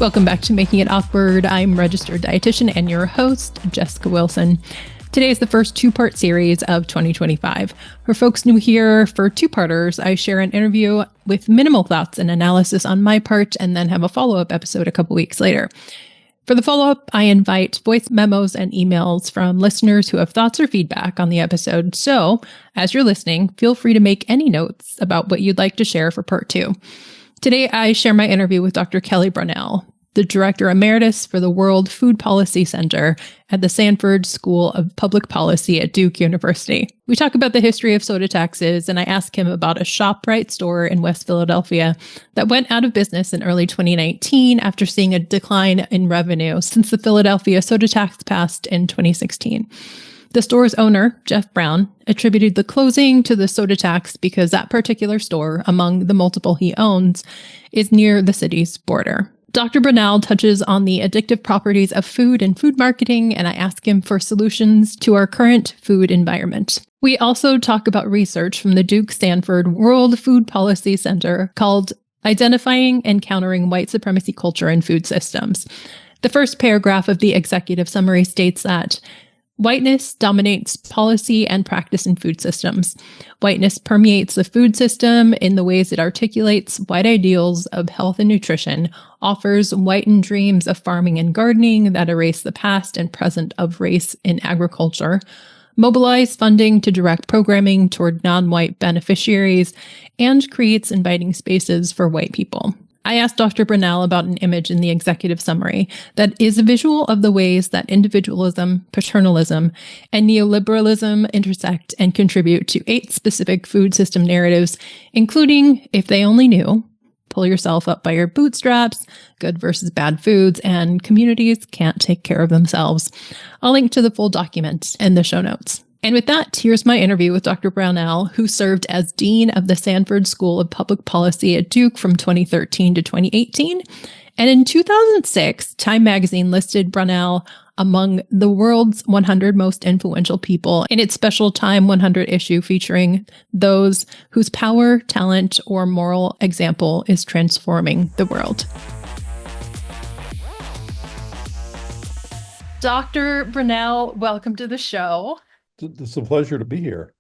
Welcome back to Making It Awkward. I'm registered dietitian and your host, Jessica Wilson. Today is the first two-part series of 2025. For folks new here, for two-parters, I share an interview with minimal thoughts and analysis on my part, and then have a follow-up episode a couple weeks later. For the follow-up, I invite voice memos and emails from listeners who have thoughts or feedback on the episode. So, as you're listening, feel free to make any notes about what you'd like to share for part two. Today, I share my interview with Dr. Kelly Brownell, the Director Emeritus for the World Food Policy Center at the Sanford School of Public Policy at Duke University. We talk about the history of soda taxes, and I ask him about a ShopRite store in West Philadelphia that went out of business in early 2019 after seeing a decline in revenue since the Philadelphia soda tax passed in 2016. The store's owner, Jeff Brown, attributed the closing to the soda tax because that particular store, among the multiple he owns, is near the city's border. Dr. Brownell touches on the addictive properties of food and food marketing, and I ask him for solutions to our current food environment. We also talk about research from the Duke-Stanford World Food Policy Center called Identifying and Countering White Supremacy Culture in Food Systems. The first paragraph of the executive summary states that whiteness dominates policy and practice in food systems. Whiteness permeates the food system in the ways it articulates white ideals of health and nutrition, offers whitened dreams of farming and gardening that erase the past and present of race in agriculture, mobilize funding to direct programming toward non-white beneficiaries, and creates inviting spaces for white people. I asked Dr. Brownell about an image in the executive summary that is a visual of the ways that individualism, paternalism, and neoliberalism intersect and contribute to 8 specific food system narratives, including If They Only Knew, Pull Yourself Up by Your Bootstraps, Good versus Bad Foods, and Communities Can't Take Care of Themselves. I'll link to the full document in the show notes. And with that, here's my interview with Dr. Brownell, who served as Dean of the Sanford School of Public Policy at Duke from 2013 to 2018. And in 2006, Time magazine listed Brownell among the world's 100 most influential people in its special Time 100 issue featuring those whose power, talent, or moral example is transforming the world. Dr. Brownell, welcome to the show. It's a pleasure to be here.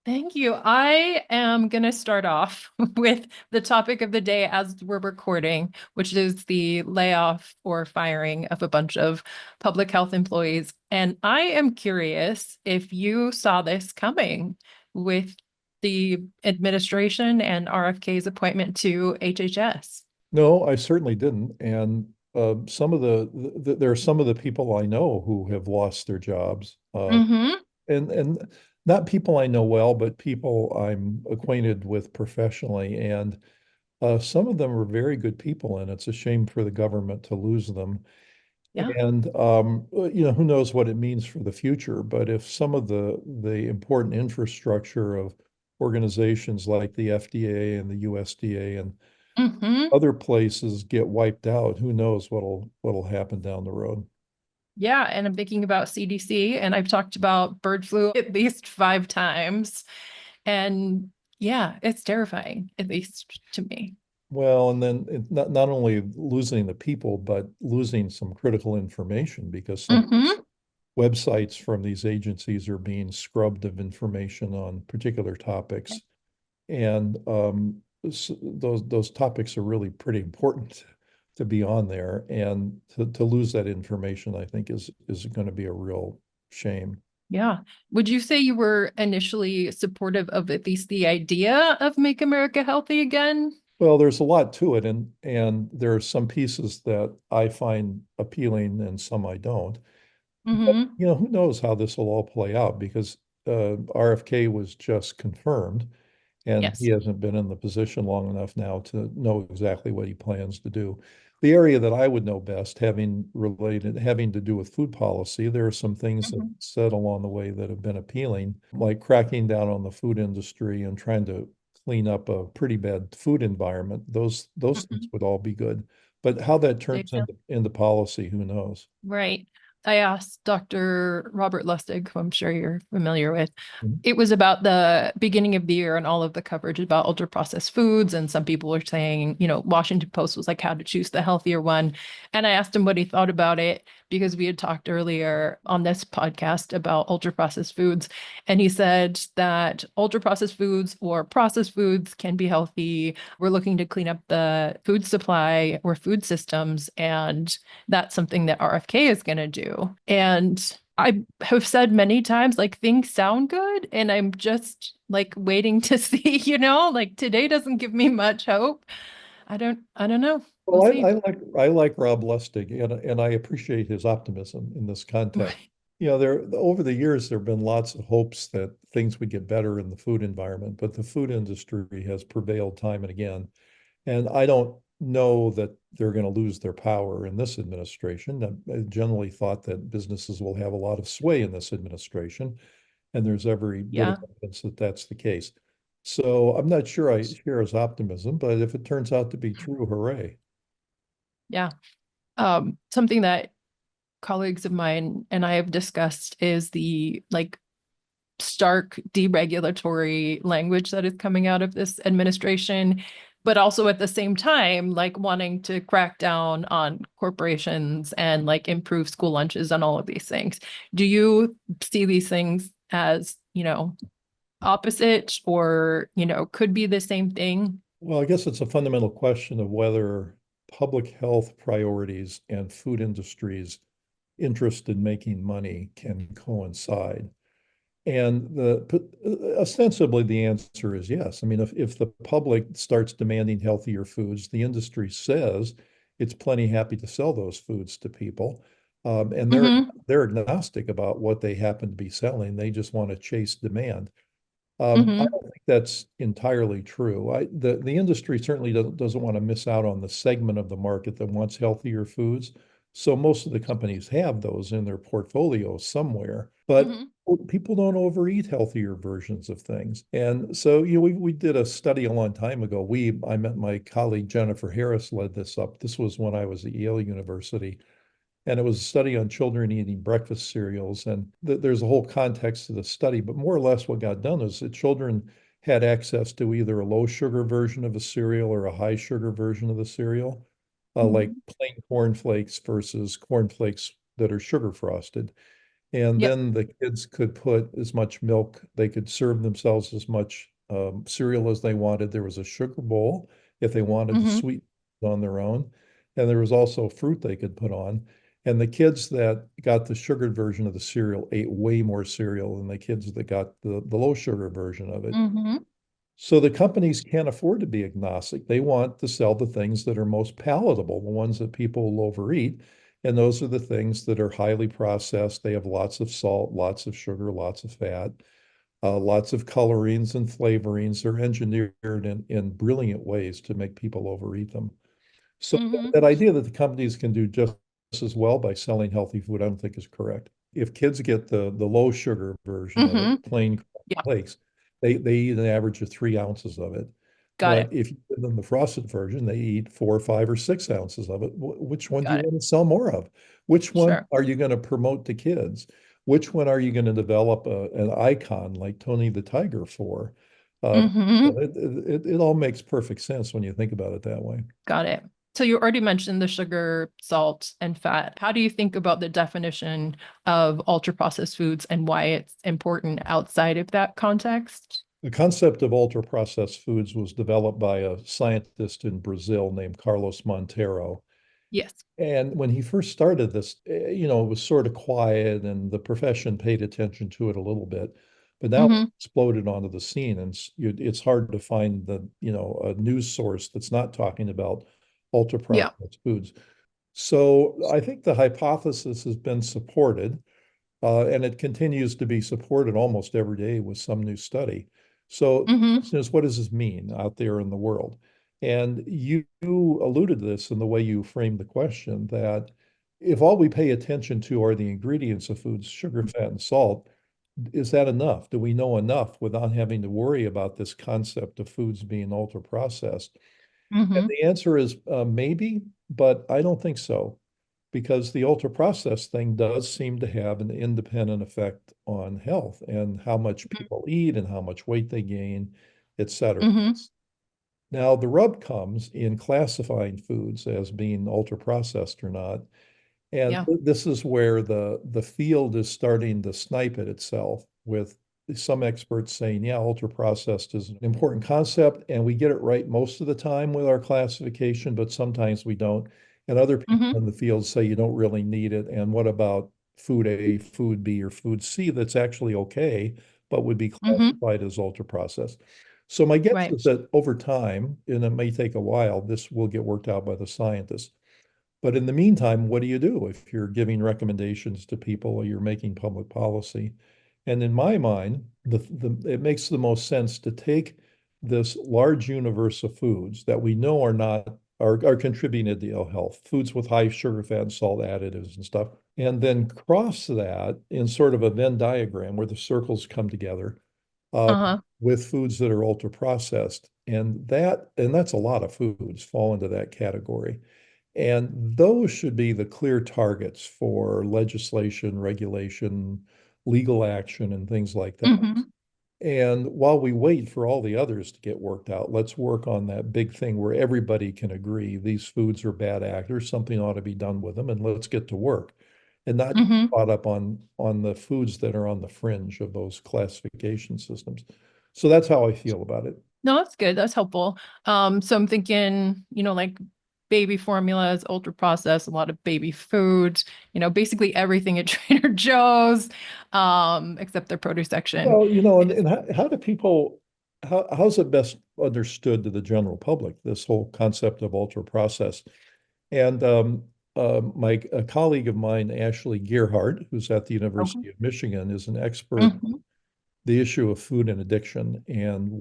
Thank you. I am going to start off with the topic of the day as we're recording, which is the layoff or firing of a bunch of public health employees. And I am curious if you saw this coming with the administration and RFK's appointment to HHS. No, I certainly didn't. And there are some of the people I know who have lost their jobs. And not people I know well, but people I'm acquainted with professionally. And some of them are very good people, and it's a shame for the government to lose them. Yeah. And who knows what it means for the future. But if some of the important infrastructure of organizations like the FDA and the USDA and other places get wiped out, who knows what'll happen down the road. Yeah, and I'm thinking about CDC, and I've talked about bird flu at least 5 times. And yeah, it's terrifying, at least to me. Well, and then not only losing the people, but losing some critical information, because some websites from these agencies are being scrubbed of information on particular topics. And those topics are really pretty important to be on there, and to lose that information, I think is going to be a real shame. Yeah. Would you say you were initially supportive of at least the idea of Make America Healthy Again? Well, there's a lot to it, and there are some pieces that I find appealing and some I don't. But, who knows how this will all play out, because RFK was just confirmed, and he hasn't been in the position long enough now to know exactly what he plans to do. The area that I would know best, having to do with food policy, there are some things that said along the way that have been appealing, like cracking down on the food industry and trying to clean up a pretty bad food environment. Those things would all be good. But how that turns into policy, who knows? Right. I asked Dr. Robert Lustig, who I'm sure you're familiar with. Mhm. It was about the beginning of the year and all of the coverage about ultra processed foods. And some people were saying, Washington Post was like how to choose the healthier one. And I asked him what he thought about it because we had talked earlier on this podcast about ultra processed foods. And he said that ultra processed foods or processed foods can be healthy. We're looking to clean up the food supply or food systems. And that's something that RFK is going to do. And I have said many times, like things sound good, and I'm just like waiting to see, like today doesn't give me much hope. I don't know. We'll Well, see. I like Rob Lustig, and I appreciate his optimism in this context. There over the years there have been lots of hopes that things would get better in the food environment, but the food industry has prevailed time and again. And I don't know that they're going to lose their power in this administration. I generally thought that businesses will have a lot of sway in this administration, and there's every bit of Yeah. evidence that that's the case. So I'm not sure I share his optimism, but if it turns out to be true, hooray. Yeah. Something that colleagues of mine and I have discussed is the like stark deregulatory language that is coming out of this administration, but also at the same time, like wanting to crack down on corporations and like improve school lunches and all of these things. Do you see these things as, opposite or, could be the same thing? Well, I guess it's a fundamental question of whether public health priorities and food industries' interest in making money can coincide. And ostensibly the answer is yes. I mean, if the public starts demanding healthier foods, the industry says it's plenty happy to sell those foods to people. And Mm-hmm. they're agnostic about what they happen to be selling. They just want to chase demand. I Mm-hmm. don't think that's entirely true. The industry certainly doesn't want to miss out on the segment of the market that wants healthier foods. So most of the companies have those in their portfolio somewhere, but Mm-hmm. people don't overeat healthier versions of things. And so, we did a study a long time ago. I met my colleague Jennifer Harris led this up. This was when I was at Yale University. And it was a study on children eating breakfast cereals. And there's a whole context to the study, but more or less what got done is that children had access to either a low sugar version of a cereal or a high sugar version of the cereal, like Mm-hmm. plain cornflakes versus cornflakes that are sugar frosted. And Yep. then the kids could put as much milk, they could serve themselves as much cereal as they wanted. There was a sugar bowl if they wanted to Mm-hmm. sweeten it on their own. And there was also fruit they could put on. And the kids that got the sugared version of the cereal ate way more cereal than the kids that got the low sugar version of it. Mm-hmm. So the companies can't afford to be agnostic. They want to sell the things that are most palatable, the ones that people will overeat. And those are the things that are highly processed. They have lots of salt, lots of sugar, lots of fat, lots of colorings and flavorings. They're engineered in brilliant ways to make people overeat them. So Mm-hmm. that idea that the companies can do just as well by selling healthy food, I don't think is correct. If kids get the low sugar version of it, Mm-hmm. plain Yeah. flakes, they eat an average of 3 ounces of it. Got But it. if you give them the frosted version, they eat 4 or 5 or 6 ounces of it. Which one do you Got it. want to sell more of? Which one Sure. are you going to promote to kids? Which one are you going to develop an icon like Tony the Tiger for? Uh, Mm-hmm. it all makes perfect sense when you think about it that way. Got it. So you already mentioned the sugar, salt, and fat. How do you think about the definition of ultra processed foods and why it's important outside of that context? The concept of ultra processed foods was developed by a scientist in Brazil named Carlos Monteiro. Yes. And when he first started this, it was sort of quiet and the profession paid attention to it a little bit. But now it's Mm-hmm. exploded onto the scene, and it's hard to find a news source that's not talking about ultra Yeah. processed foods. So I think the hypothesis has been supported. And it continues to be supported almost every day with some new study. So the Mm-hmm. question is, what does this mean out there in the world? And you alluded to this in the way you framed the question that if all we pay attention to are the ingredients of foods, sugar, fat, and salt, is that enough? Do we know enough without having to worry about this concept of foods being ultra processed? And Mm-hmm. the answer is maybe, but I don't think so. because the ultra processed thing does seem to have an independent effect on health and how much people eat and how much weight they gain, et cetera. Mm-hmm. Now, the rub comes in classifying foods as being ultra processed or not. And Yeah. this is where the field is starting to snipe at itself, with some experts saying, yeah, ultra processed is an important concept, and we get it right most of the time with our classification, but sometimes we don't. And other people Mm-hmm. in the field say you don't really need it. And what about food A, food B, or food C that's actually okay, but would be Mm-hmm. classified as ultra processed? So my guess Right. is that over time, and it may take a while, this will get worked out by the scientists. But in the meantime, what do you do if you're giving recommendations to people or you're making public policy? And in my mind, it makes the most sense to take this large universe of foods that we know are not are contributing to ill health, foods with high sugar, fat, and salt additives and stuff, and then cross that in sort of a Venn diagram where the circles come together uh, Uh-huh. with foods that are ultra processed. And that's a lot of foods fall into that category. And those should be the clear targets for legislation, regulation, legal action, and things like that. Mm-hmm. And while we wait for all the others to get worked out, let's work on that big thing where everybody can agree these foods are bad actors, something ought to be done with them, and let's get to work and not get Mm-hmm. caught up on the foods that are on the fringe of those classification systems. So that's how I feel about it. No, that's good. That's helpful. So I'm thinking, like baby formulas, ultra processed, a lot of baby foods, basically everything at Trader Joe's, except their produce section. Well, and how do people, how's it best understood to the general public, this whole concept of ultra processed? And a colleague of mine, Ashley Gearhart, who's at the Okay. University of Michigan, is an expert Mm-hmm. the issue of food and addiction and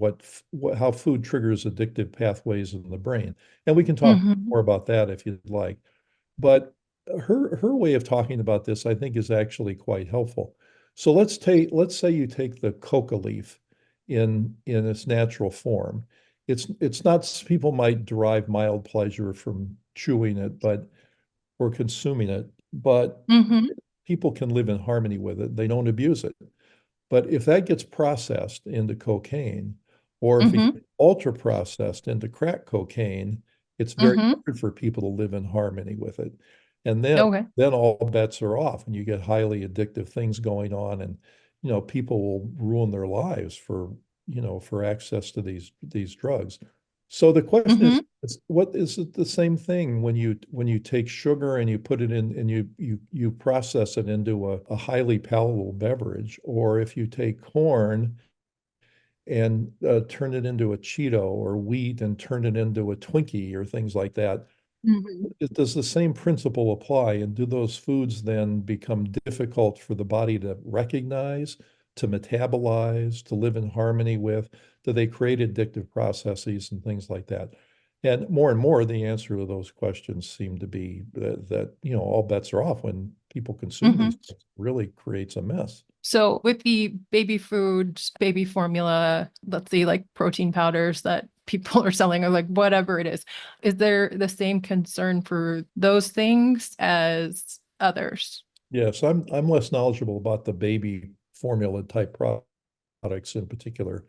how food triggers addictive pathways in the brain. And we can talk Mm-hmm. more about that if you'd like. But her way of talking about this, I think, is actually quite helpful. So let's say you take the coca leaf in its natural form. It's not, people might derive mild pleasure from chewing it, but or consuming it, but Mm-hmm. people can live in harmony with it. They don't abuse it. But if that gets processed into cocaine, or if it Mm-hmm. gets ultra processed into crack cocaine, it's very Mm-hmm. hard for people to live in harmony with it. And then Okay. then all bets are off and you get highly addictive things going on, and people will ruin their lives for access to these drugs. So the question Mm-hmm. is what is it the same thing when you take sugar and you put it in and you process it into a highly palatable beverage, or if you take corn and turn it into a Cheeto, or wheat and turn it into a Twinkie or things like that. Mm-hmm. Does the same principle apply? And do those foods then become difficult for the body to recognize, to metabolize, to live in harmony with? Do they create addictive processes and things like that? And more, the answer to those questions seem to be that all bets are off when people consume Mm-hmm. these things. It really creates a mess. So with the baby food, baby formula, let's say like protein powders that people are selling or like whatever it is there the same concern for those things as others? Yes, I'm less knowledgeable about the baby formula type products in particular,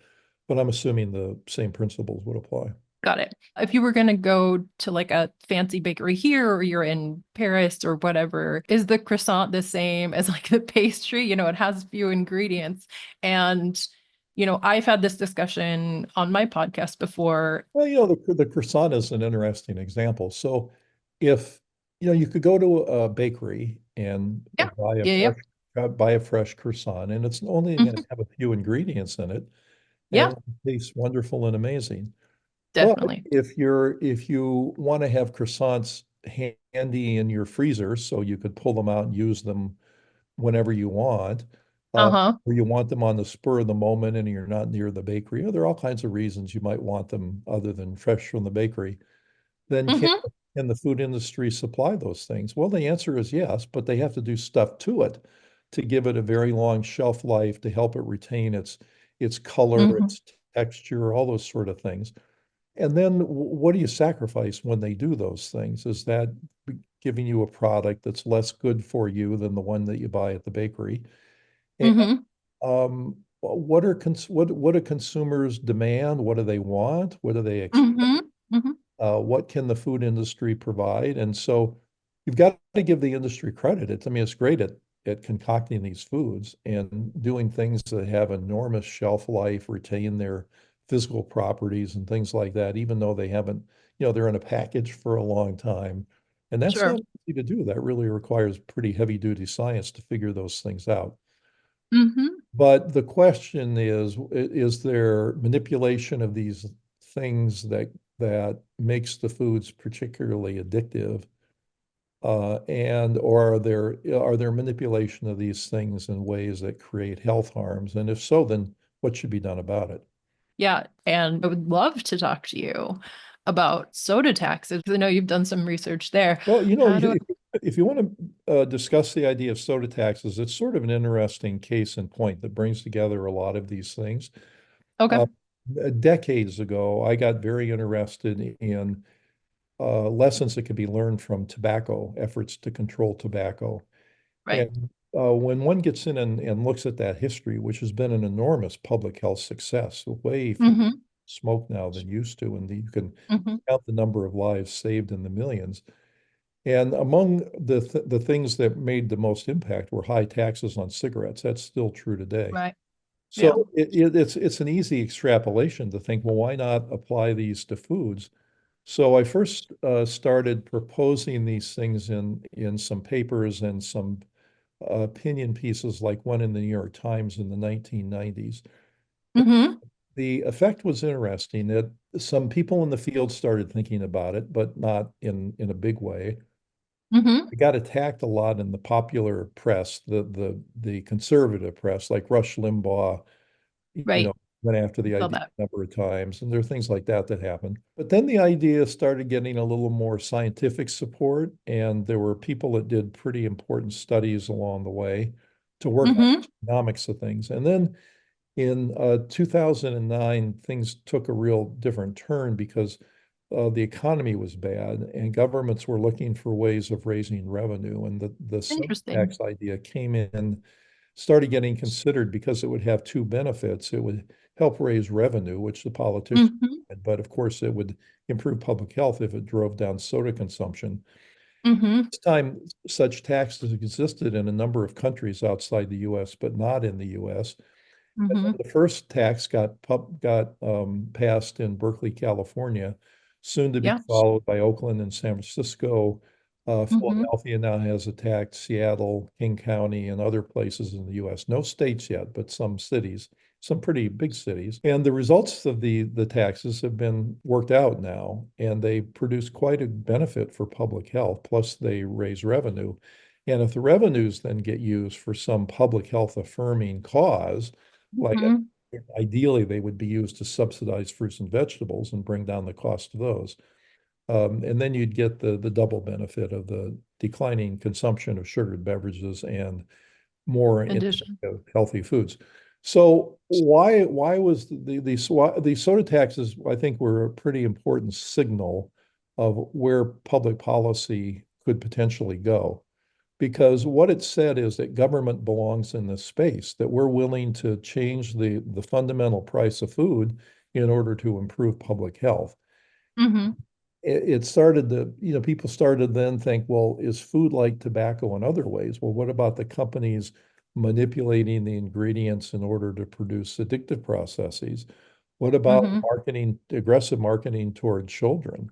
but I'm assuming the same principles would apply. Got it. If you were going to go to like a fancy bakery here or you're in Paris or whatever, is the croissant the same as like the pastry? It has few ingredients. And, I've had this discussion on my podcast before. Well, the croissant is an interesting example. So if, you could go to a bakery and Yeah. Yeah. Yeah. buy a fresh croissant, and it's only going to Mhm. have a few ingredients in it, and Yeah, it tastes wonderful and amazing. But definitely. if you want to have croissants handy in your freezer so you could pull them out and use them whenever you want, Uh-huh. or you want them on the spur of the moment and you're not near the bakery, or there are all kinds of reasons you might want them other than fresh from the bakery, then Hmm. can the food industry supply those things? Well, the answer is yes, but they have to do stuff to it to give it a very long shelf life, to help it retain its color, Hmm. its texture, all those sort of things. And then what do you sacrifice when they do those things? Is that giving you a product that's less good for you than the one that you buy at the bakery. And Mm-hmm. what do consumers demand? What do they want? What do they expect? Mm-hmm. Mm-hmm. What can the food industry provide? And so you've got to give the industry credit. I mean, it's great at concocting these foods and doing things that have enormous shelf life, retain their physical properties and things like that, even though they haven't, they're in a package for a long time. And that's Sure. not easy to do. That really requires pretty heavy duty science to figure those things out. Mm-hmm. But the question is there manipulation of these things that makes the foods particularly addictive? And or are there manipulation of these things in ways that create health harms? And if so, then what should be done about it? Yeah. And I would love to talk to you about soda taxes. I know you've done some research there. Well, How do if you want to discuss the idea of soda taxes, it's sort of an interesting case in point that brings together a lot of these things. Okay. Uh, Decades ago, I got very interested in lessons that can be learned from tobacco, efforts to control tobacco. Right. And when one gets in and looks at that history, which has been an enormous public health success, way fewer Mm-hmm. smoke now than used to, and you can Mm-hmm. count the number of lives saved in the millions. And among the things that made the most impact were high taxes on cigarettes. That's still true today. Right. Yeah. So it's an easy extrapolation to think, well, why not apply these to foods? So I first started proposing these things in some papers and some opinion pieces, like one in the New York Times in the 1990s. Mm-hmm. The effect was interesting. That some people in the field started thinking about it, but not in a big way. Mm-hmm. It got attacked a lot in the popular press, the conservative press, like Rush Limbaugh, you know, Right. went after the Saw idea that. a number of times, and there are things like that that happened. But then the idea started getting a little more scientific support, and there were people that did pretty important studies along the way to work on Mm-hmm. the economics of things. And then in 2009, things took a real different turn because the economy was bad and governments were looking for ways of raising revenue. And the sub Interesting. tax idea came in, started getting considered because it would have two benefits. It would help raise revenue, which the politicians Mm-hmm. had, but of course it would improve public health if it drove down soda consumption. Mm-hmm. This time, such taxes existed in a number of countries outside the US, but not in the US. And then Mm-hmm. the first tax got passed in Berkeley, California, soon to be Yeah. followed by Oakland and San Francisco. Mm-hmm. Philadelphia now has a tax, Seattle, King County, and other places in the U.S. No states yet, but some cities, some pretty big cities. And the results of the taxes have been worked out now, and they produce quite a benefit for public health. Plus, they raise revenue. And if the revenues then get used for some public health affirming cause, like Mm-hmm. ideally, they would be used to subsidize fruits and vegetables and bring down the cost of those. And then you'd get the double benefit of the declining consumption of sugared beverages and more intake Addition. of healthy foods. So why was the soda taxes, I think, were a pretty important signal of where public policy could potentially go, because what it said is that government belongs in this space, that we're willing to change the fundamental price of food in order to improve public health. Mm-hmm. It started to, people started then think, well, is food like tobacco in other ways? Well, what about the companies manipulating the ingredients in order to produce addictive processes? What about Mm-hmm. aggressive marketing toward children?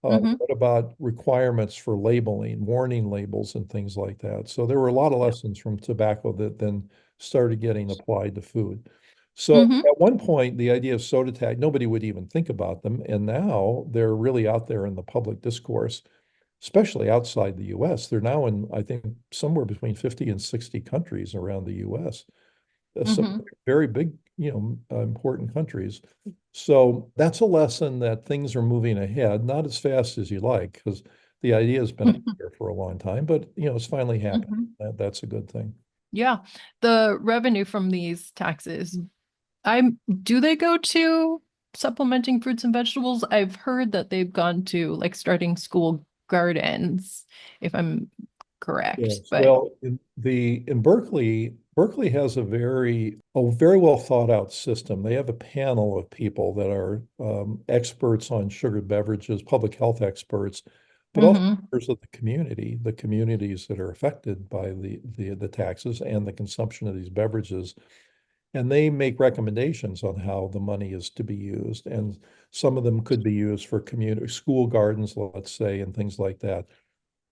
Mm-hmm. What about requirements for labeling, warning labels, and things like that? So there were a lot of Yeah. lessons from tobacco that then started getting applied to food. So Mm-hmm. at one point, the idea of soda tax, nobody would even think about them. And now they're really out there in the public discourse, especially outside the US. They're now in, I think, somewhere between 50 and 60 countries around the US. Some Mm-hmm. very big, important countries. So that's a lesson that things are moving ahead, not as fast as you like, because the idea has been out there for a long time, but it's finally happening. Mm-hmm. That's a good thing. Yeah. The revenue from these taxes, do they go to supplementing fruits and vegetables? I've heard that they've gone to like starting school gardens, if I'm correct. Yes. But Well, in Berkeley, Berkeley has a very well thought out system. They have a panel of people that are experts on sugared beverages, public health experts, but also mm-hmm, members of the communities that are affected by the taxes and the consumption of these beverages. And they make recommendations on how the money is to be used. And some of them could be used for community school gardens, let's say, and things like that.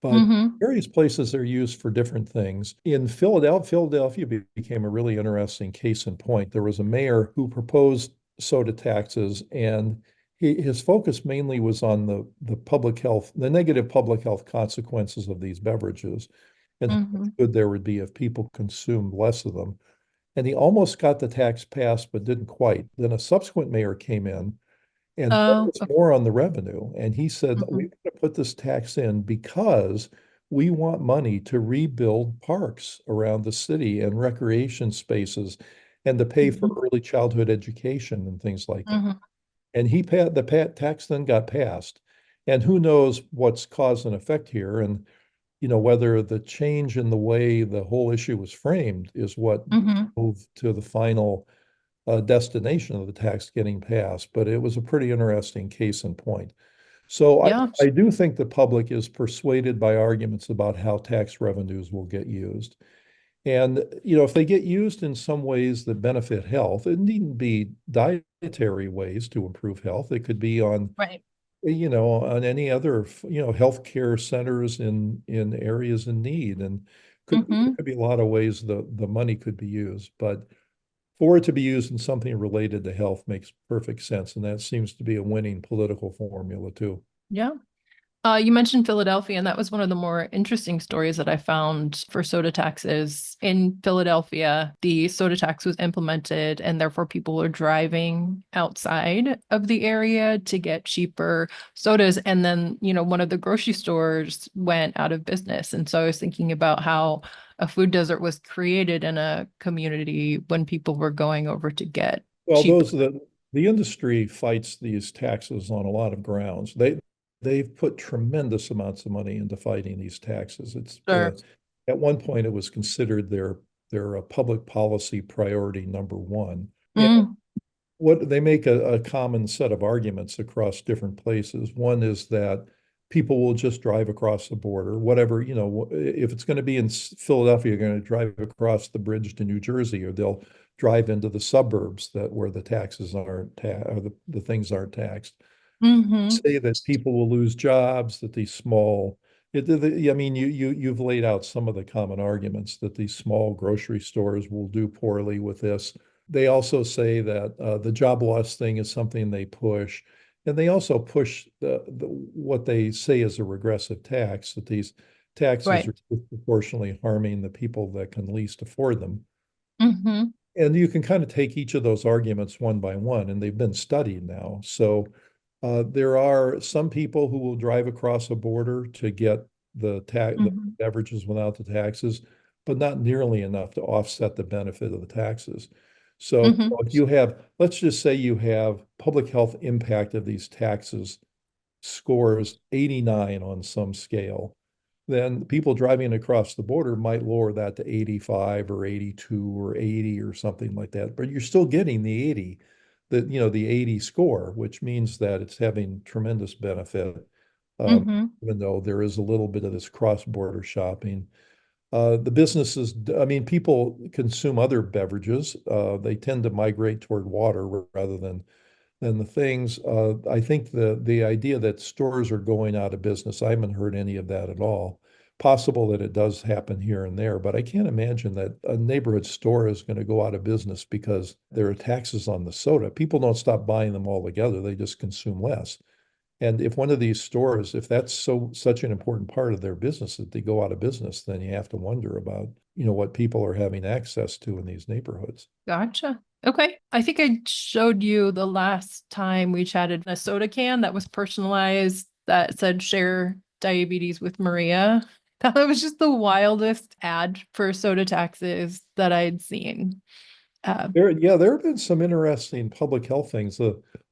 But mm-hmm, various places are used for different things. In Philadelphia became a really interesting case in point. There was a mayor who proposed soda taxes, and his focus mainly was on the negative public health consequences of these beverages, and how mm-hmm. good there would be if people consumed less of them. And he almost got the tax passed, but didn't quite. Then a subsequent mayor came in and Oh, focus okay. more on the revenue. And he said, we're Mm-hmm, going to put this tax in because we want money to rebuild parks around the city and recreation spaces and to pay for mm-hmm, early childhood education and things like that. mm-hmm. And the tax then got passed. And who knows what's cause and effect here. And, whether the change in the way the whole issue was framed is what Mm-hmm. moved to the final destination of the tax getting passed, but it was a pretty interesting case in point. So Yeah. I do think the public is persuaded by arguments about how tax revenues will get used. And, if they get used in some ways that benefit health, it needn't be dietary ways to improve health. It could be Right. on any other, healthcare centers in areas in need. And there Mm-hmm. could be a lot of ways the money could be used. But for it to be used in something related to health makes perfect sense. And that seems to be a winning political formula too. Yeah. You mentioned Philadelphia, and that was one of the more interesting stories that I found for soda taxes. In Philadelphia, the soda tax was implemented, and therefore people were driving outside of the area to get cheaper sodas. And then, one of the grocery stores went out of business. And so I was thinking about how a food desert was created in a community when people were going over to get Well, cheap. the industry fights these taxes on a lot of grounds. They've put tremendous amounts of money into fighting these taxes. It's Sure. at one point it was considered their public policy priority number one. And Mm, what they make a common set of arguments across different places. One is that people will just drive across the border, whatever, if it's going to be in Philadelphia, you're going to drive across the bridge to New Jersey, or they'll drive into the suburbs where the taxes aren't or the things aren't taxed. mm-hmm. Say that people will lose jobs, that these small I mean, you've laid out some of the common arguments that these small grocery stores will do poorly with this. They also say that the job loss thing is something they push, and they also push what they say is a regressive tax, that these taxes Right. are disproportionately harming the people that can least afford them. Mm-hmm. And you can kind of take each of those arguments one by one, and they've been studied now. So there are some people who will drive across a border to get the Mm-hmm. beverages without the taxes, but not nearly enough to offset the benefit of the taxes. So Mm-hmm. if let's just say you have public health impact of these taxes scores 89 on some scale, then people driving across the border might lower that to 85 or 82 or 80 or something like that. But you're still getting the 80 score, which means that it's having tremendous benefit, Mm-hmm. even though there is a little bit of this cross-border shopping. The businesses, I mean, people consume other beverages. They tend to migrate toward water rather than the things. I think the idea that stores are going out of business, I haven't heard any of that at all. Possible that it does happen here and there, but I can't imagine that a neighborhood store is going to go out of business because there are taxes on the soda. People don't stop buying them altogether; they just consume less. And if one of these stores, if that's such an important part of their business that they go out of business, then you have to wonder about, what people are having access to in these neighborhoods. Gotcha. Okay. I think I showed you the last time we chatted a soda can that was personalized that said share diabetes with Maria. That was just the wildest ad for soda taxes that I'd seen. Uh, There have been some interesting public health things.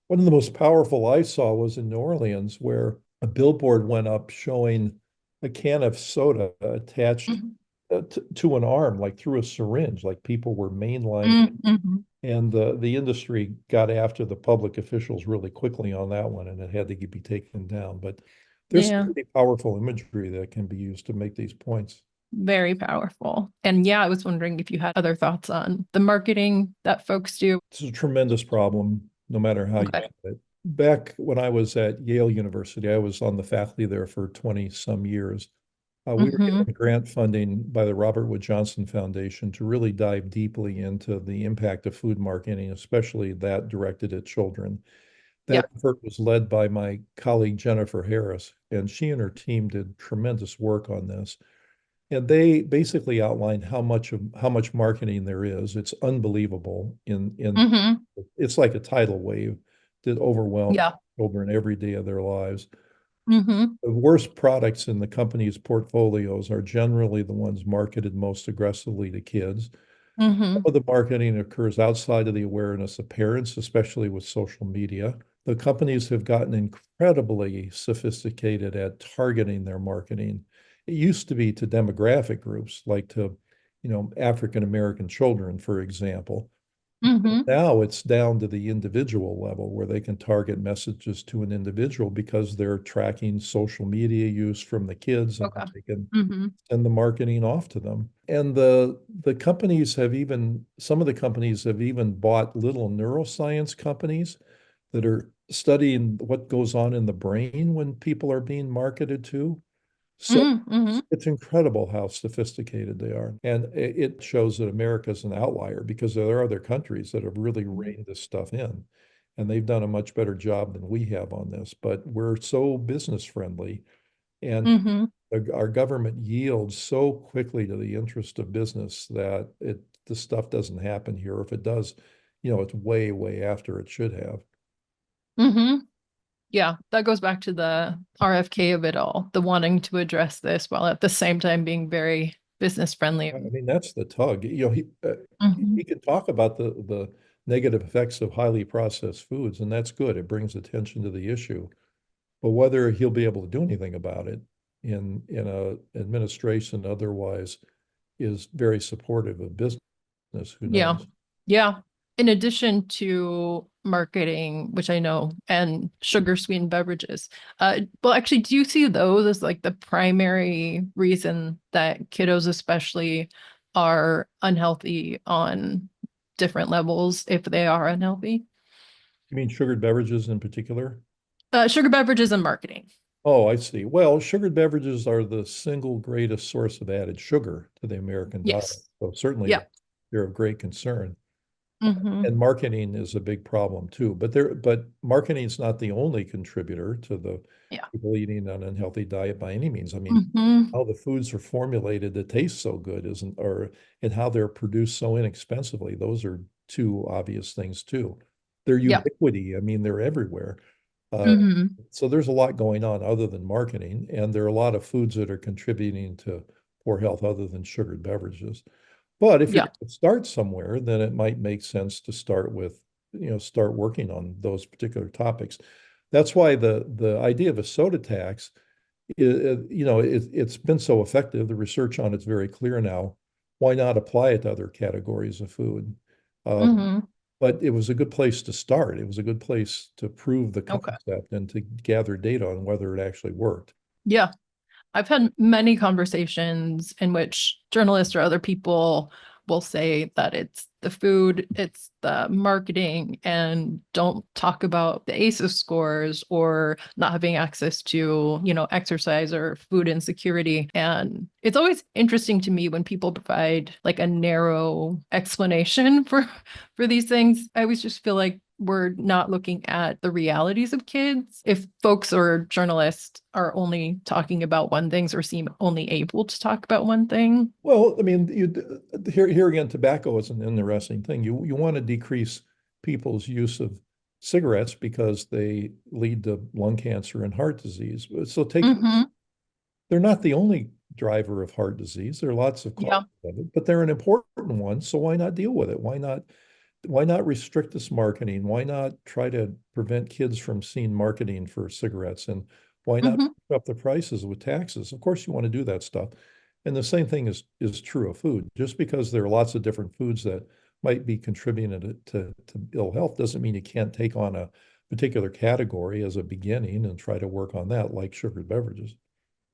One of the most powerful I saw was in New Orleans, where a billboard went up showing a can of soda attached Mhm. to an arm, like through a syringe, like people were mainlining. Mhm. And the industry got after the public officials really quickly on that one, and it had to be taken down. But there's some Yeah, pretty powerful imagery that can be used to make these points. very powerful. And yeah, I was wondering if you had other thoughts on the marketing that folks do. It's a tremendous problem, no matter how you Okay. cut it. Back when I was at Yale University, I was on the faculty there for 20 some years. We were Hmm. given grant funding by the Robert Wood Johnson Foundation to really dive deeply into the impact of food marketing, especially that directed at children. Yeah. That effort was led by my colleague Jennifer Harris, and she and her team did tremendous work on this. And they basically outlined how much marketing there is. It's unbelievable. Hmm. It's like a tidal wave that overwhelms Yeah. children every day of their lives. Hmm. The worst products in the company's portfolios are generally the ones marketed most aggressively to kids. Some Hmm. of the marketing occurs outside of the awareness of parents, especially with social media. The companies have gotten incredibly sophisticated at targeting their marketing. It used to be to demographic groups, like to, African American children, for example. Hmm. Now it's down to the individual level where they can target messages to an individual because they're tracking social media use from the kids and Okay. they can Hmm. send the marketing off to them. And the companies have even some of the companies have even bought little neuroscience companies that are studying what goes on in the brain when people are being marketed to. So Hmm. it's incredible how sophisticated they are. And it shows that America is an outlier because there are other countries that have really reined this stuff in. And they've done a much better job than we have on this. But we're so business friendly and Hmm. our government yields so quickly to the interest of business that the stuff doesn't happen here. If it does, it's way, way after it should have. Hmm. Yeah, that goes back to the RFK of it all, the wanting to address this while at the same time being very business friendly. I mean, that's the tug. Hmm. He can talk about the negative effects of highly processed foods, and that's good. It brings attention to the issue. But whether he'll be able to do anything about it in a administration otherwise is very supportive of business, who Yeah. knows? Yeah. In addition to marketing, which I know, and sugar sweetened beverages, well, actually, do you see those as like the primary reason that kiddos, especially, are unhealthy on different levels if they are unhealthy? You mean sugared beverages in particular? Sugar beverages and marketing. Oh, I see. Well, sugared beverages are the single greatest source of added sugar to the American diet. Yes. So certainly Yeah. they're of great concern. Hmm. And marketing is a big problem too. But marketing is not the only contributor to the Yeah. people eating an unhealthy diet by any means. I mean, Hmm. how the foods are formulated that taste so good isn't, or and how they're produced so inexpensively. Those are two obvious things too. Their Yeah. ubiquity, I mean, they're everywhere. Uh, Hmm. so there's a lot going on other than marketing, and there are a lot of foods that are contributing to poor health other than sugared beverages. But if you're Yeah. going to start somewhere, then it might make sense to start with, start working on those particular topics. That's why the idea of a soda tax, it's been so effective. The research on it's very clear now. Why not apply it to other categories of food? Uh, Hmm. but it was a good place to start. It was a good place to prove the Okay. concept and to gather data on whether it actually worked. Yeah. I've had many conversations in which journalists or other people will say that it's the food, it's the marketing, and don't talk about the ACEs scores or not having access to, exercise or food insecurity. And it's always interesting to me when people provide like a narrow explanation for these things. I always just feel like we're not looking at the realities of kids. If folks or journalists are only talking about one thing or seem only able to talk about one thing. Well, I mean, here again, tobacco is an interesting thing. You want to decrease people's use of cigarettes because they lead to lung cancer and heart disease. So Hmm. they're not the only driver of heart disease. There are lots of causes Yeah. of it, but they're an important one. So why not deal with it? Why not restrict this marketing? Why not try to prevent kids from seeing marketing for cigarettes? And Why not Hmm. put up the prices with taxes? Of course, you want to do that stuff. And the same thing is true of food. Just because there are lots of different foods that might be contributing to ill health doesn't mean you can't take on a particular category as a beginning and try to work on that, like sugared beverages.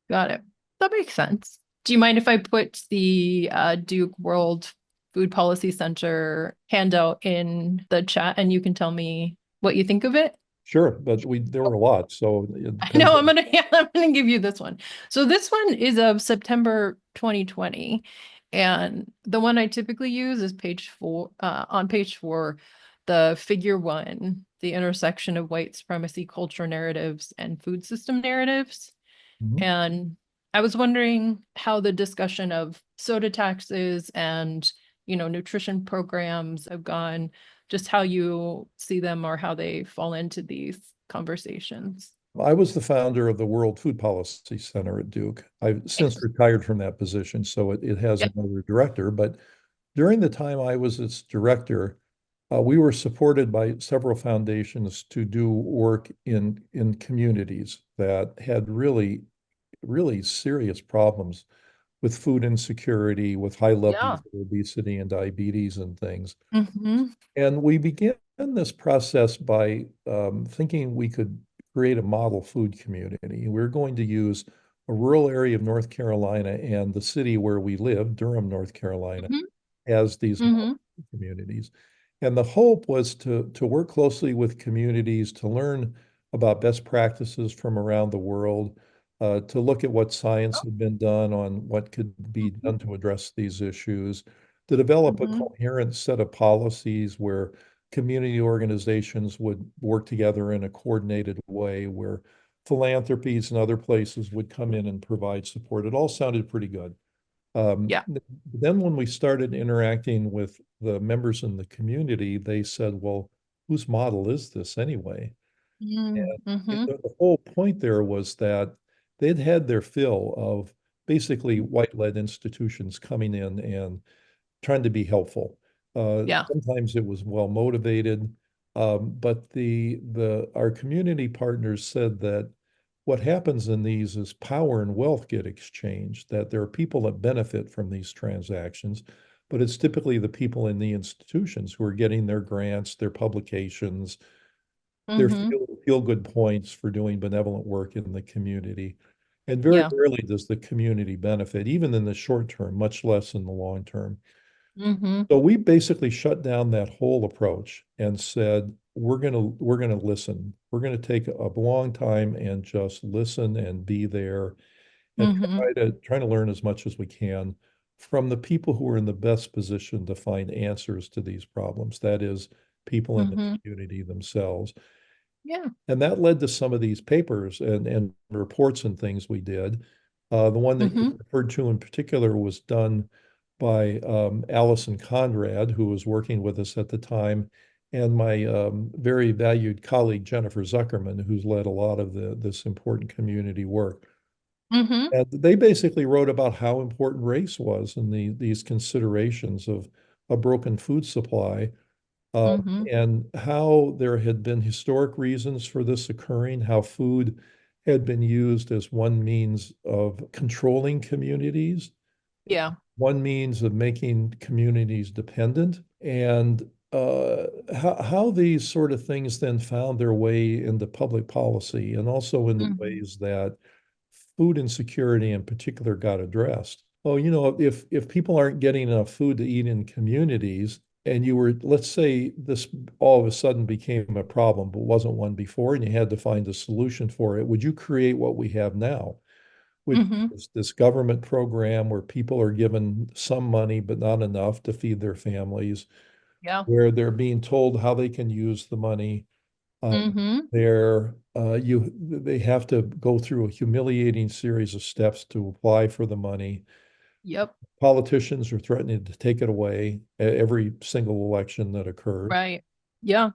Got it. That makes sense. Do you mind if I put the Duke World Food Policy Center handout in the chat and you can tell me what you think of it? Sure, but there were a lot, so it I depends know on. I'm gonna give you this one. So this one is of September 2020. And the one I typically use is on page 4, the figure 1, the intersection of white supremacy culture narratives and food system narratives. Mhm. And I was wondering how the discussion of soda taxes and, nutrition programs have gone, just how you see them or how they fall into these conversations. I was the founder of the World Food Policy Center at Duke. I've since Thanks. retired from that position, so it has Yeah. another director. But during the time I was its director, we were supported by several foundations to do work in communities that had really, really serious problems with food insecurity, with high levels Yeah. of obesity and diabetes and things. Hmm. And we began this process by thinking we could create a model food community. We're going to use a rural area of North Carolina and the city where we live, Durham, North Carolina, Hmm. as these model Hmm. food communities. And the hope was to work closely with communities to learn about best practices from around the world, to look at what science had been done on what could be done to address these issues, to develop a Hmm. coherent set of policies where community organizations would work together in a coordinated way, where philanthropies and other places would come in and provide support. It all sounded pretty good. Yeah. Then when we started interacting with the members in the community, they said, well, whose model is this anyway? And Mm-hmm. the whole point there was that they'd had their fill of basically white-led institutions coming in and trying to be helpful. Yeah. Sometimes it was well motivated, but the our community partners said that what happens in these is power and wealth get exchanged, that there are people that benefit from these transactions, but it's typically the people in the institutions who are getting their grants, their publications, their Hmm. feel good points for doing benevolent work in the community. And very Yeah. rarely does the community benefit, even in the short term, much less in the long term. Hmm. So we basically shut down that whole approach and said, we're gonna listen. We're gonna take a long time and just listen and be there and Hmm. try to learn as much as we can from the people who are in the best position to find answers to these problems. That is, people in the Hmm. community themselves. Yeah. And that led to some of these papers and reports and things we did. The one that you Hmm. referred to in particular was done by Allison Conrad, who was working with us at the time, and my very valued colleague Jennifer Zuckerman, who's led a lot of this important community work. Hmm. And they basically wrote about how important race was in these considerations of a broken food supply, uh, Hmm. and how there had been historic reasons for this occurring, how food had been used as one means of controlling communities, Yeah. one means of making communities dependent, and how these sort of things then found their way into public policy and also into Hmm. ways that food insecurity in particular got addressed. Oh, if people aren't getting enough food to eat in communities, and you were, let's say this all of a sudden became a problem, but wasn't one before, and you had to find a solution for it, would you create what we have now, which Hmm. is this government program where people are given some money, but not enough to feed their families, Yeah. where they're being told how they can use the money. Hmm. They have to go through a humiliating series of steps to apply for the money. Yep. Politicians are threatening to take it away every single election that occurs. Right. Yeah.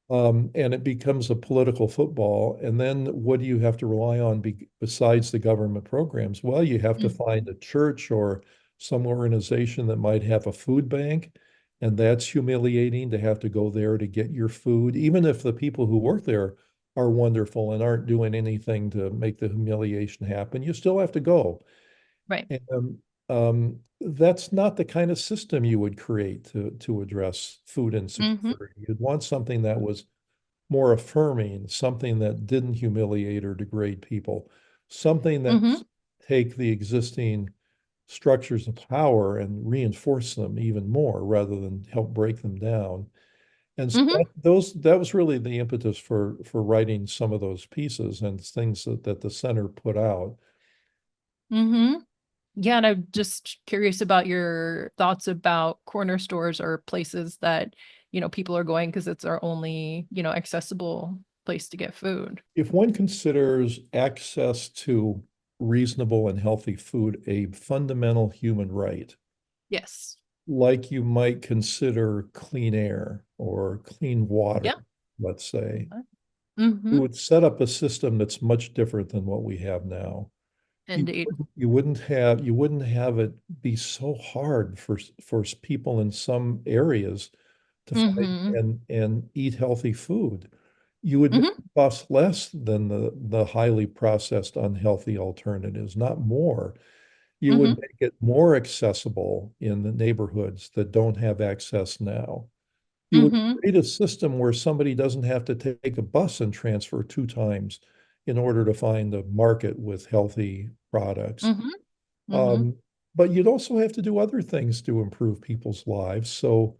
And it becomes a political football. And then what do you have to rely on besides the government programs? Well, you have to find Hmm. a church or some organization that might have a food bank. And that's humiliating to have to go there to get your food, even if the people who work there are wonderful and aren't doing anything to make the humiliation happen, you still have to go. Right. And that's not the kind of system you would create to address food Mm-hmm. insecurity. You'd want something that was more affirming, something that didn't humiliate or degrade people, something that Mm-hmm. take the existing structures of power and reinforce them even more rather than help break them down. And so Mm-hmm. that was really the impetus for writing some of those pieces and things that the center put out. Mm-hmm. Yeah, and I'm just curious about your thoughts about corner stores or places that, people are going because it's our only, accessible place to get food. If one considers access to reasonable and healthy food a fundamental human right, Yes. like you might consider clean air or clean water, Yeah. let's say, you Mm-hmm. would set up a system that's much different than what we have now. Indeed. You wouldn't have it be so hard for people in some areas to find Mm-hmm. and eat healthy food. You would make Mm-hmm. it cost less than the highly processed, unhealthy alternatives, not more. You would Mm-hmm. make it more accessible in the neighborhoods that don't have access now. You would Mm-hmm. create a system where somebody doesn't have to take a bus and transfer 2 times in order to find a market with healthy products. Mm-hmm. Mm-hmm. Um, but you'd also have to do other things to improve people's lives. So,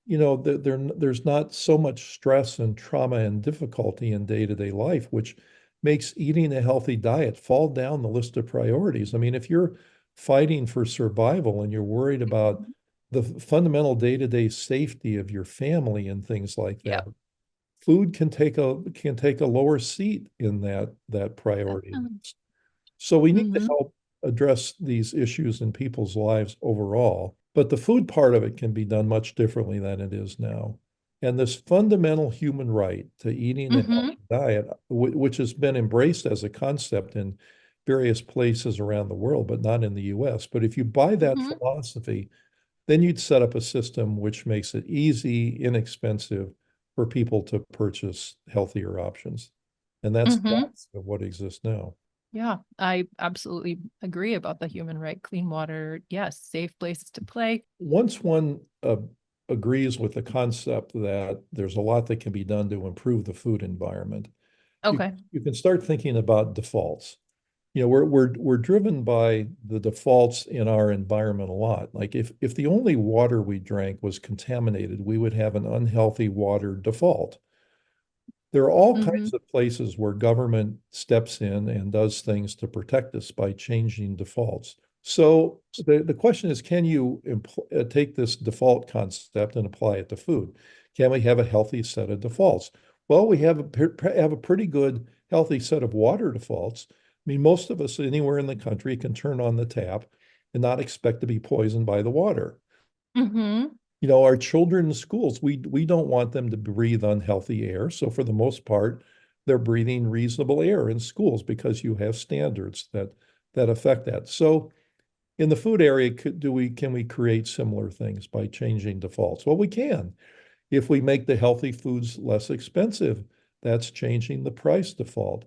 there's not so much stress and trauma and difficulty in day-to-day life, which makes eating a healthy diet fall down the list of priorities. I mean, if you're fighting for survival and you're worried about the fundamental day-to-day safety of your family and things like Yeah. that, food can take a lower seat in that priority Definitely. list. So we need to Mm-hmm. help address these issues in people's lives overall. But the food part of it can be done much differently than it is now. And this fundamental human right to eating a Mm-hmm. healthy diet, which has been embraced as a concept in various places around the world, but not in the US. But if you buy that Mm-hmm. philosophy, then you'd set up a system which makes it easy, inexpensive for people to purchase healthier options. And that's the Mm-hmm. opposite of what exists now. Yeah, I absolutely agree about the human right, clean water. Yes, safe places to play. Once one agrees with the concept that there's a lot that can be done to improve the food environment, you Okay. you can start thinking about defaults. We're driven by the defaults in our environment a lot. Like if the only water we drank was contaminated, we would have an unhealthy water default. There are all Mm-hmm. kinds of places where government steps in and does things to protect us by changing defaults. So the question is, can you take this default concept and apply it to food? Can we have a healthy set of defaults? Well, we have a pretty good healthy set of water defaults. I mean, most of us anywhere in the country can turn on the tap and not expect to be poisoned by the water. Mm-hmm. Our children in schools, we don't want them to breathe unhealthy air. So for the most part, they're breathing reasonable air in schools because you have standards that affect that. So in the food area, can we create similar things by changing defaults? Well, we can. If we make the healthy foods less expensive, that's changing the price default.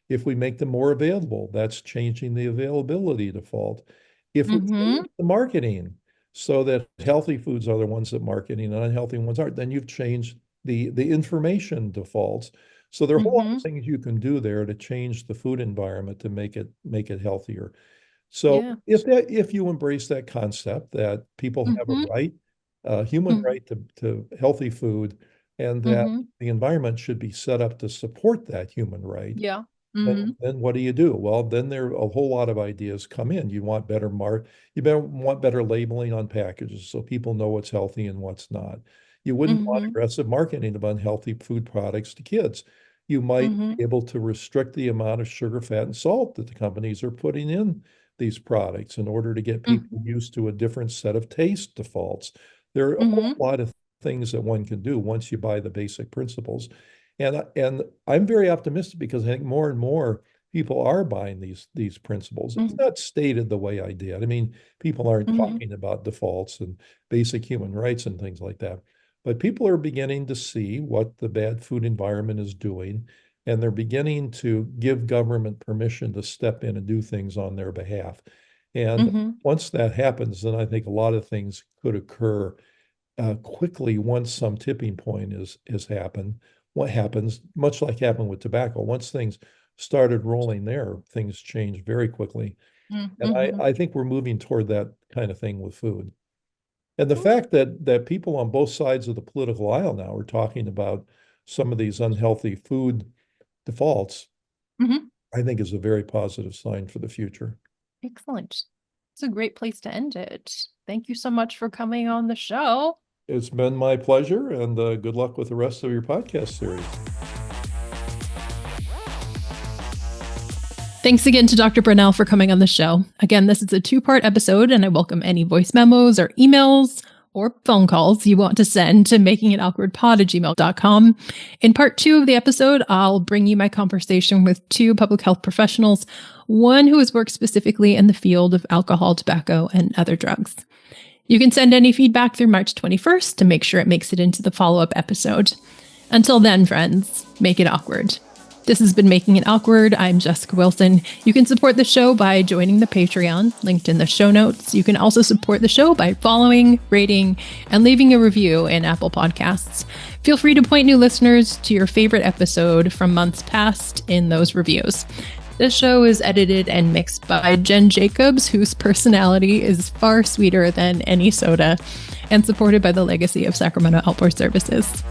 If we make them more available, that's changing the availability default. If we change Mm-hmm. the marketing so that healthy foods are the ones that marketing and unhealthy ones aren't, then you've changed the information defaults. So there are a whole lot Mm-hmm. of things you can do there to change the food environment to make it healthier. So Yeah. if you embrace that concept that people have a Mm-hmm. right, a human Mm-hmm. right to healthy food, and that Mm-hmm. the environment should be set up to support that human right, Yeah. then, Mm-hmm. then what do? Well, then there a whole lot of ideas come in. You better want better labeling on packages so people know what's healthy and what's not. You wouldn't want Mm-hmm. aggressive marketing of unhealthy food products to kids. You might Mm-hmm. be able to restrict the amount of sugar, fat, and salt that the companies are putting in these products in order to get people Mm-hmm. used to a different set of taste defaults. There are a whole Mm-hmm. lot of things that one can do once you buy the basic principles. And I'm very optimistic because I think more and more people are buying these principles. It's not stated the way I did. I mean, people aren't Mm-hmm. talking about defaults and basic human rights and things like that. But people are beginning to see what the bad food environment is doing and they're beginning to give government permission to step in and do things on their behalf. And once that happens, then I think a lot of things could occur quickly once some tipping point is happened. What happens, much like happened with tobacco, once things started rolling there, things changed very quickly. And I think we're moving toward that kind of thing with food. And the fact that people on both sides of the political aisle now are talking about some of these unhealthy food defaults, I think is a very positive sign for the future. Excellent. It's a great place to end it. Thank you so much for coming on the show. It's been my pleasure, and good luck with the rest of your podcast series. Thanks again to Dr. Brownell for coming on the show. Again, this is a 2-part episode, and I welcome any voice memos or emails or phone calls you want to send to makingitawkwardpod@gmail.com. In part 2 of the episode, I'll bring you my conversation with 2 public health professionals, one who has worked specifically in the field of alcohol, tobacco, and other drugs. You can send any feedback through March 21st to make sure it makes it into the follow-up episode. Until then, friends, make it awkward. This has been Making It Awkward. I'm Jessica Wilson. You can support the show by joining the Patreon, linked in the show notes. You can also support the show by following, rating, and leaving a review in Apple Podcasts. Feel free to point new listeners to your favorite episode from months past in those reviews. This show is edited and mixed by Jen Jacobs, whose personality is far sweeter than any soda, and supported by the legacy of Sacramento Outdoor Services.